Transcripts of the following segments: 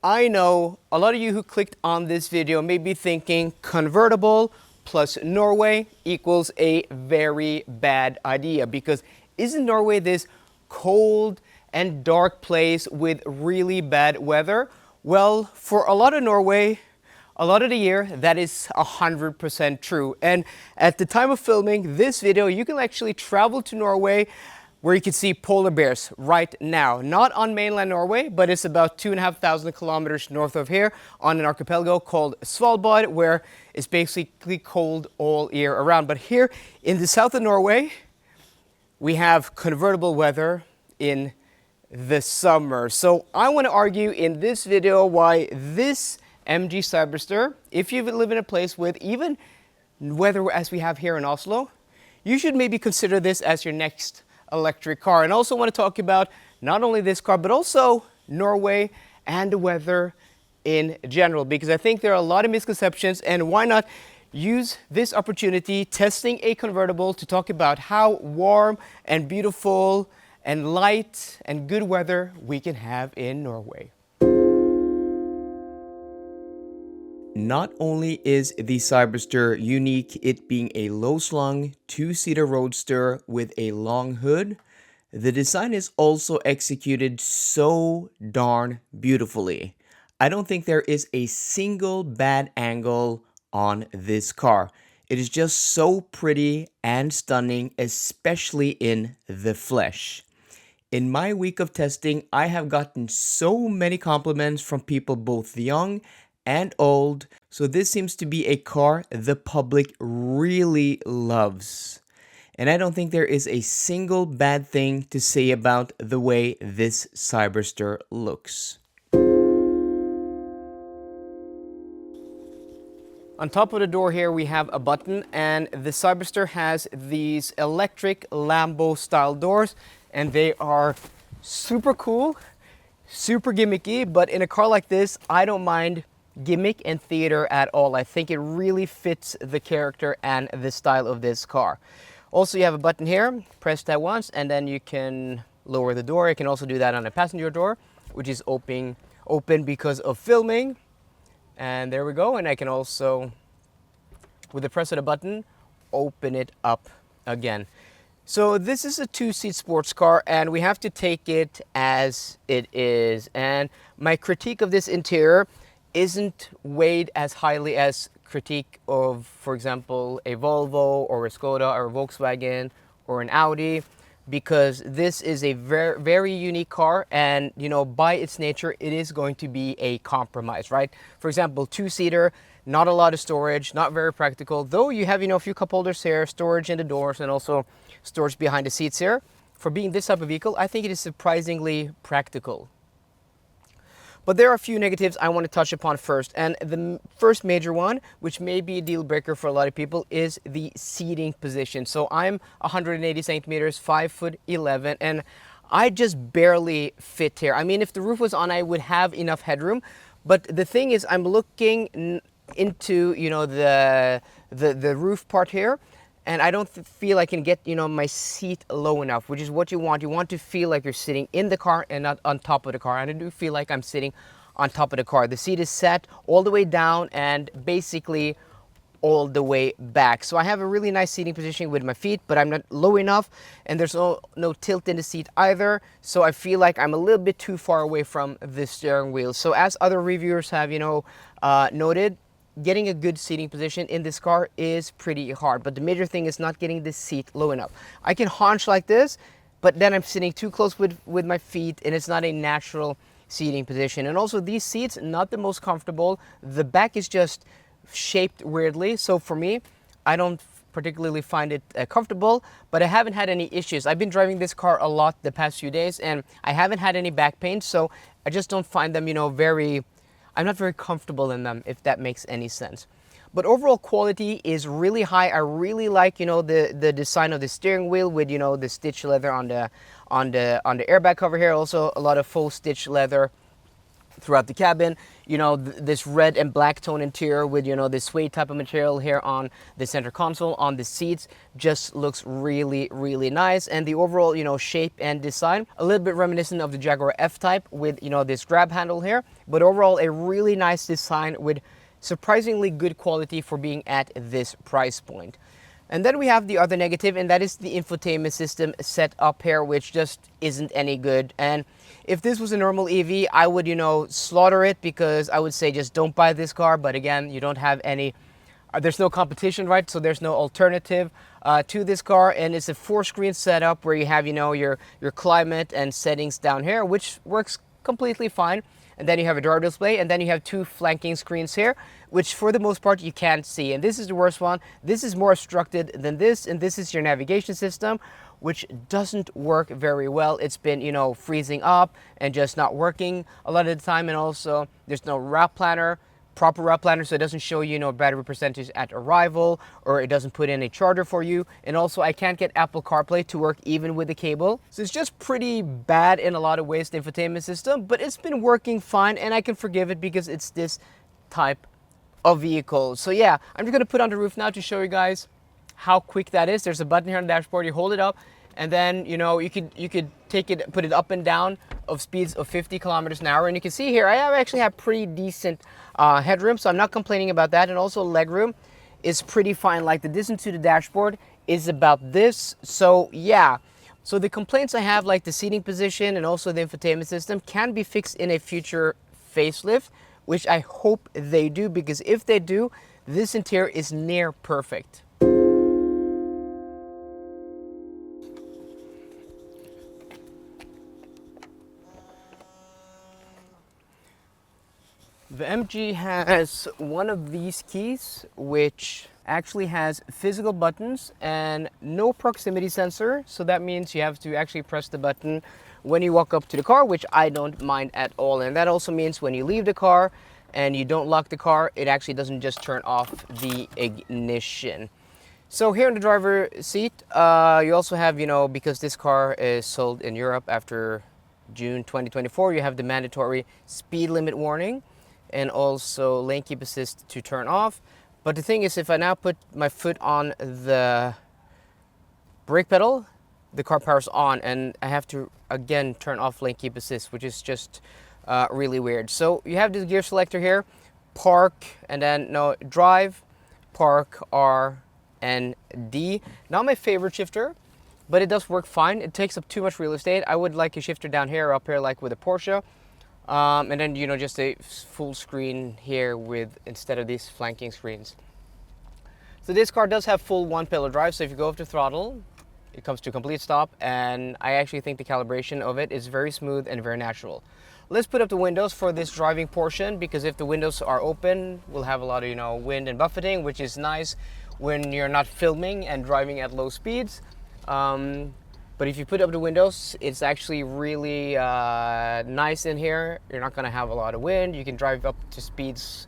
I know a lot of you who clicked on this video may be thinking convertible plus Norway equals a very bad idea, because isn't Norway this cold and dark place with really bad weather? Well, for a lot of Norway, a lot of the year, that is 100% true. And at the time of filming this video, you can actually travel to Norway where you can see polar bears right now. Not on mainland Norway, but it's about 2,500 kilometers north of here on an archipelago called Svalbard, where it's basically cold all year around. But here in the south of Norway, we have convertible weather in the summer. So I want to argue in this video why this MG Cyberster, if you live in a place with even weather as we have here in Oslo, you should maybe consider this as your next electric car. And also want to talk about not only this car, but also Norway and the weather in general, because I think there are a lot of misconceptions, and why not use this opportunity testing a convertible to talk about how warm and beautiful and light and good weather we can have in Norway. Not only is the Cyberster unique, it being a low-slung, two-seater roadster with a long hood, the design is also executed so darn beautifully. I don't think there is a single bad angle on this car. It is just so pretty and stunning, especially in the flesh. In my week of testing, I have gotten so many compliments from people both young and old, so this seems to be a car the public really loves. And I don't think there is a single bad thing to say about the way this Cyberster looks. On top of the door here we have a button, and the Cyberster has these electric Lambo style doors, and they are super cool, super gimmicky, but in a car like this I don't mind gimmick and theater at all. I think it really fits the character and the style of this car. Also, you have a button here, press that once and then you can lower the door. You can also do that on a passenger door, which is open because of filming. And there we go. And I can also, with the press of the button, open it up again. So this is a two-seat sports car, and we have to take it as it is. And my critique of this interior isn't weighed as highly as critique of, for example, a Volvo or a Skoda or a Volkswagen or an Audi, because this is a very, very unique car, and you know, by its nature it is going to be a compromise, right? For example, two-seater, not a lot of storage, not very practical, though you have, you know, a few cup holders here, storage in the doors, and also storage behind the seats here. For being this type of vehicle, I think it is surprisingly practical. But there are a few negatives I want to touch upon first. And the first major one, which may be a deal breaker for a lot of people, is the seating position. So I'm 180 centimeters, 5'11", and I just barely fit here. I mean, if the roof was on, I would have enough headroom. But the thing is, I'm looking into, you know, the roof part here, and I don't feel I can get, you know, my seat low enough, which is what you want. You want to feel like you're sitting in the car and not on top of the car. And I do feel like I'm sitting on top of the car. The seat is set all the way down and basically all the way back. So I have a really nice seating position with my feet, but I'm not low enough, and there's no tilt in the seat either. So I feel like I'm a little bit too far away from the steering wheel. So as other reviewers have, you know, noted, getting a good seating position in this car is pretty hard, but the major thing is not getting this seat low enough. I can haunch like this, but then I'm sitting too close with my feet, and it's not a natural seating position. And also these seats, not the most comfortable. The back is just shaped weirdly, so for me, I don't particularly find it comfortable, but I haven't had any issues. I've been driving this car a lot the past few days, and I haven't had any back pain, so I just don't find them, you know, I'm not very comfortable in them, if that makes any sense. But overall quality is really high. I really like, you know, the design of the steering wheel with, you know, the stitch leather on the airbag cover here. Also a lot of faux stitch leather throughout the cabin. You know, this red and black tone interior with, you know, this suede type of material here on the center console, on the seats, just looks really, really nice. And the overall, you know, shape and design, a little bit reminiscent of the Jaguar F-Type with, you know, this grab handle here. But overall, a really nice design with surprisingly good quality for being at this price point. And then we have the other negative, and that is the infotainment system set up here, which just isn't any good. And if this was a normal EV, I would, you know, slaughter it, because I would say just don't buy this car. But again, you don't have any, there's no competition, right? So there's no alternative to this car. And it's a 4-screen setup where you have, you know, your climate and settings down here, which works completely fine. And then you have a driver display, and then you have 2 flanking screens here, which for the most part you can't see. And this is the worst one. This is more obstructed than this, and this is your navigation system, which doesn't work very well. It's been, you know, freezing up and just not working a lot of the time. And also there's no route planner, proper route planner, so it doesn't show you, you know, battery percentage at arrival, or it doesn't put in a charger for you. And also I can't get Apple CarPlay to work even with the cable. So it's just pretty bad in a lot of ways, the infotainment system, but it's been working fine, and I can forgive it because it's this type of vehicle. So yeah, I'm just gonna put on the roof now to show you guys how quick that is. There's a button here on the dashboard. You hold it up, and then, you know, you could take it, put it up and down of speeds of 50 kilometers an hour. And you can see here, I actually have pretty decent headroom, so I'm not complaining about that. And also legroom is pretty fine. Like the distance to the dashboard is about this. So yeah, so the complaints I have, like the seating position and also the infotainment system, can be fixed in a future facelift, which I hope they do, because if they do, this interior is near perfect. The MG has one of these keys, which actually has physical buttons and no proximity sensor. So that means you have to actually press the button when you walk up to the car, which I don't mind at all. And that also means when you leave the car and you don't lock the car, it actually doesn't just turn off the ignition. So here in the driver seat, you also have, you know, because this car is sold in Europe after June 2024, you have the mandatory speed limit warning, and also lane keep assist to turn off. But the thing is, if I now put my foot on the brake pedal, the car powers on, and I have to again turn off lane keep assist, which is just really weird. So you have this gear selector here, park, and then no, drive, park, R, and D. Not my favorite shifter, but it does work fine. It takes up too much real estate. I would like a shifter down here or up here, like with a Porsche. And then, you know, just a full screen here with, instead of these flanking screens. So this car does have full 1-pillar drive. So if you go up to throttle, it comes to a complete stop. And I actually think the calibration of it is very smooth and very natural. Let's put up the windows for this driving portion, because if the windows are open, we'll have a lot of, you know, wind and buffeting, which is nice when you're not filming and driving at low speeds. But if you put up the windows, it's actually really nice in here. You're not gonna have a lot of wind. You can drive up to speeds,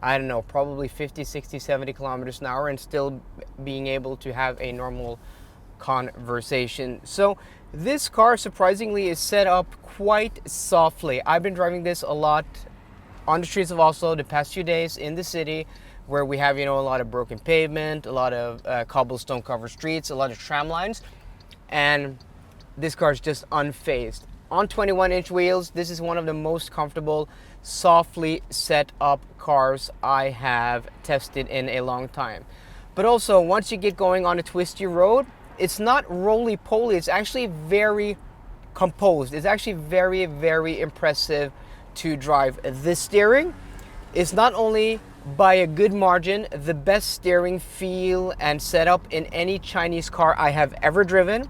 I don't know, probably 50, 60, 70 kilometers an hour and still being able to have a normal conversation. So this car, surprisingly, is set up quite softly. I've been driving this a lot on the streets of Oslo the past few days in the city, where we have, you know, a lot of broken pavement, a lot of cobblestone covered streets, a lot of tram lines. And this car is just unfazed. On 21-inch wheels, this is one of the most comfortable, softly set up cars I have tested in a long time. But also, once you get going on a twisty road, it's not roly-poly, it's actually very composed. It's actually very, very impressive to drive. The steering is not only by a good margin the best steering feel and setup in any Chinese car I have ever driven.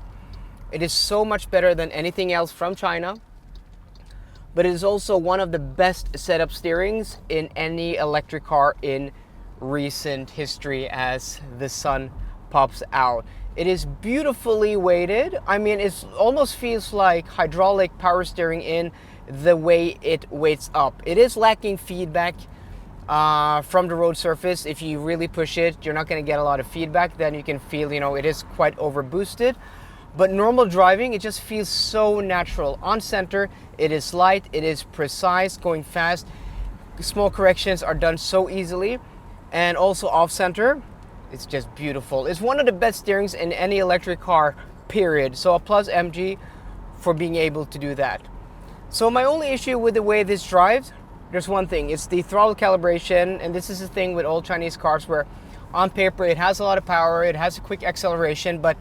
It is so much better than anything else from China, but it is also one of the best setup steerings in any electric car in recent history as the sun pops out. It is beautifully weighted. I mean, it almost feels like hydraulic power steering in the way it weights up. It is lacking feedback from the road surface. If you really push it, you're not going to get a lot of feedback. Then you can feel, you know, it is quite over boosted. But normal driving, it just feels so natural. On center, it is light, it is precise, going fast. Small corrections are done so easily. And also off center, it's just beautiful. It's one of the best steerings in any electric car, period. So a plus MG for being able to do that. So my only issue with the way this drives, there's one thing, it's the throttle calibration. And this is the thing with old Chinese cars where on paper it has a lot of power, it has a quick acceleration, but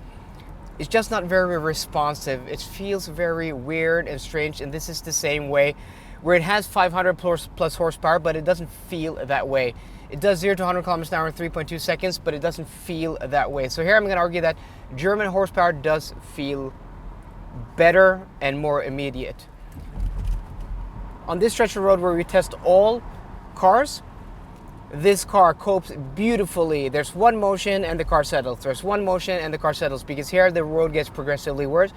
it's just not very responsive. It feels very weird and strange, and this is the same way, where it has 500 plus horsepower, but it doesn't feel that way. It does 0 to 100 kilometers an hour in 3.2 seconds, but it doesn't feel that way. So here I'm going to argue that German horsepower does feel better and more immediate. On this stretch of road where we test all cars, this car copes beautifully. There's one motion and the car settles. There's one motion and the car settles, because here the road gets progressively worse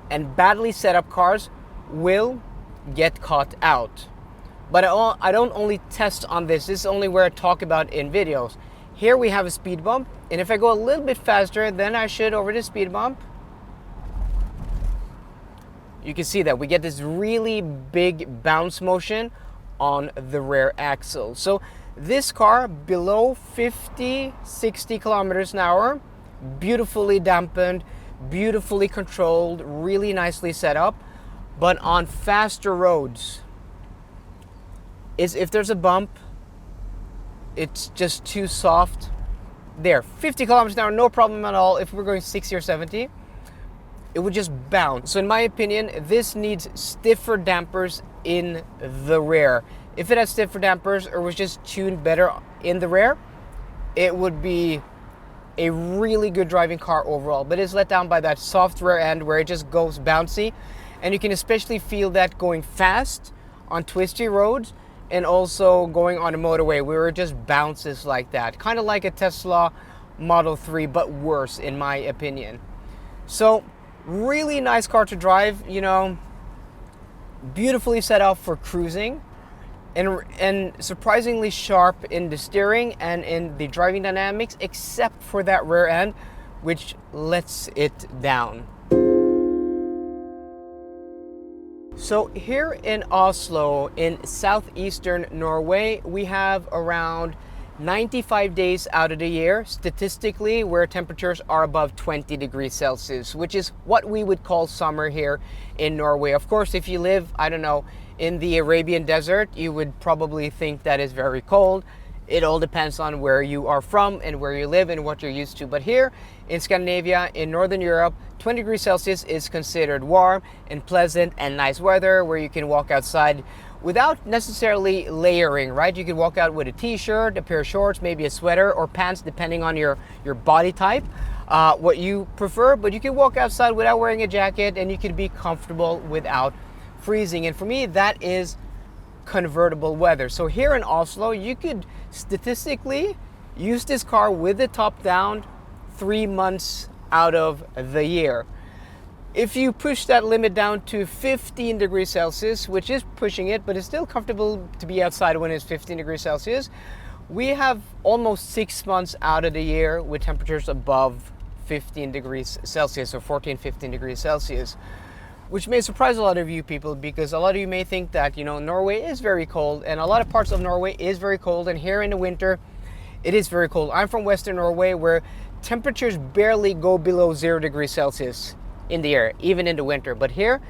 and badly set up cars will get caught out. But I don't only test on this. This is only where I talk about in videos. Here we have a speed bump, and if I go a little bit faster than I should over the speed bump, you can see that we get this really big bounce motion on the rear axle. So this car below 50, 60 kilometers an hour, beautifully dampened, beautifully controlled, really nicely set up. But on faster roads, if there's a bump, it's just too soft. There, 50 kilometers an hour, no problem at all. If we're going 60 or 70, it would just bounce. So in my opinion, this needs stiffer dampers in the rear. If it has stiffer dampers or was just tuned better in the rear, it would be a really good driving car overall. But it's let down by that soft rear end where it just goes bouncy. And you can especially feel that going fast on twisty roads and also going on a motorway where it just bounces like that. Kind of like a Tesla Model 3, but worse in my opinion. So really nice car to drive, you know, beautifully set up for cruising. And surprisingly sharp in the steering and in the driving dynamics, except for that rear end, which lets it down. So here in Oslo, in southeastern Norway, we have around 95 days out of the year, statistically, where temperatures are above 20 degrees Celsius, which is what we would call summer here in Norway. Of course, if you live, I don't know, in the Arabian desert, you would probably think that is very cold. It all depends on where you are from and where you live and what you're used to. But here in Scandinavia, in Northern Europe, 20 degrees Celsius is considered warm and pleasant and nice weather where you can walk outside without necessarily layering, right? You can walk out with a t-shirt, a pair of shorts, maybe a sweater or pants, depending on your body type, what you prefer. But you can walk outside without wearing a jacket and you can be comfortable without freezing. And for me, that is convertible weather. So here in Oslo, you could statistically use this car with the top down 3 months out of the year. If you push that limit down to 15 degrees Celsius, which is pushing it, but it's still comfortable to be outside when it's 15 degrees Celsius, we have almost 6 months out of the year with temperatures above 15 degrees Celsius or 14, 15 degrees Celsius, which may surprise a lot of you people, because a lot of you may think that, you know, Norway is very cold, and a lot of parts of Norway is very cold, and here in the winter it is very cold. I'm from Western Norway, where temperatures barely go below 0 degrees Celsius in the year, even in the winter. But here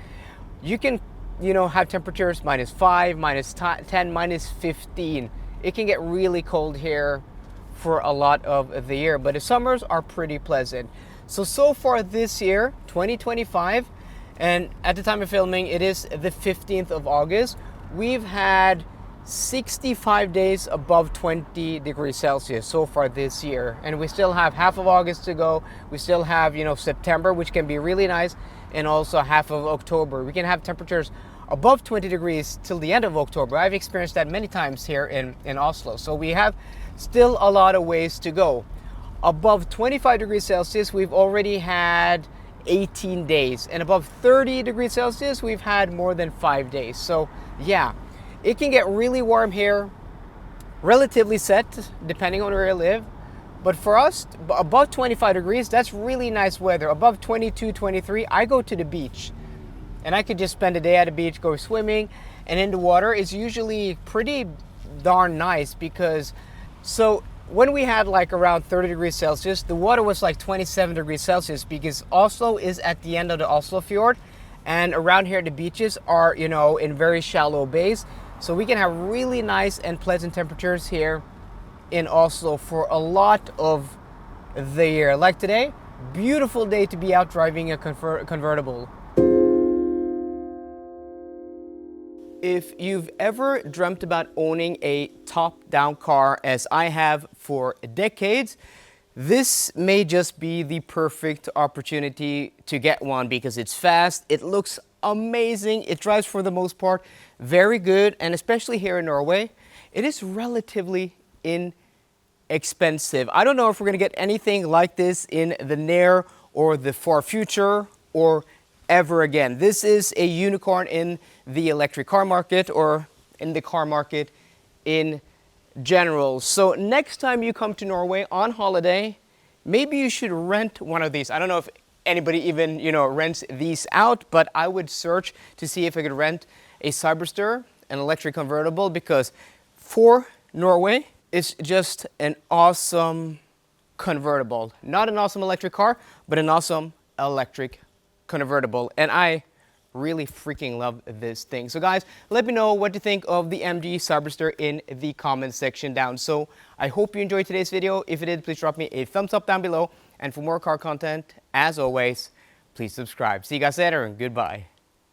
you can, you know, have temperatures -5, -10, -15. It can get really cold here for a lot of the year, but the summers are pretty pleasant. So far this year, 2025, and at the time of filming, it is the 15th of August, we've had 65 days above 20 degrees Celsius so far this year. And we still have half of August to go. We still have, you know, September, which can be really nice, and also half of October. We can have temperatures above 20 degrees till the end of October. I've experienced that many times here in Oslo. So we have still a lot of ways to go. Above 25 degrees Celsius, we've already had 18 days. And above 30 degrees Celsius, we've had more than 5 days. So yeah, it can get really warm here, relatively set, depending on where you live. But for us, above 25 degrees, that's really nice weather. Above 22, 23, I go to the beach. And I could just spend a day at the beach, go swimming, and in the water is usually pretty darn nice because, so when we had like around 30 degrees Celsius, the water was like 27 degrees Celsius because Oslo is at the end of the Oslo fjord, and around here the beaches are, you know, in very shallow bays. So we can have really nice and pleasant temperatures here in Oslo for a lot of the year. Like today, beautiful day to be out driving a convertible. If you've ever dreamt about owning a top-down car, as I have for decades, this may just be the perfect opportunity to get one because it's fast, it looks amazing, it drives for the most part very good, and especially here in Norway, it is relatively inexpensive. I don't know if we're going to get anything like this in the near or the far future or ever again. This is a unicorn in the electric car market or in the car market in general. So next time you come to Norway on holiday, maybe you should rent one of these. I don't know if anybody even, you know, rents these out, but I would search to see if I could rent a Cyberster, an electric convertible, because for Norway, it's just an awesome convertible. Not an awesome electric car, but an awesome electric convertible, and I really freaking love this thing. So guys, let me know what you think of the MG Cyberster in the comments section down. So I hope you enjoyed today's video. If you did, please drop me a thumbs up down below, and for more car content, as always, please subscribe. See you guys later, and goodbye.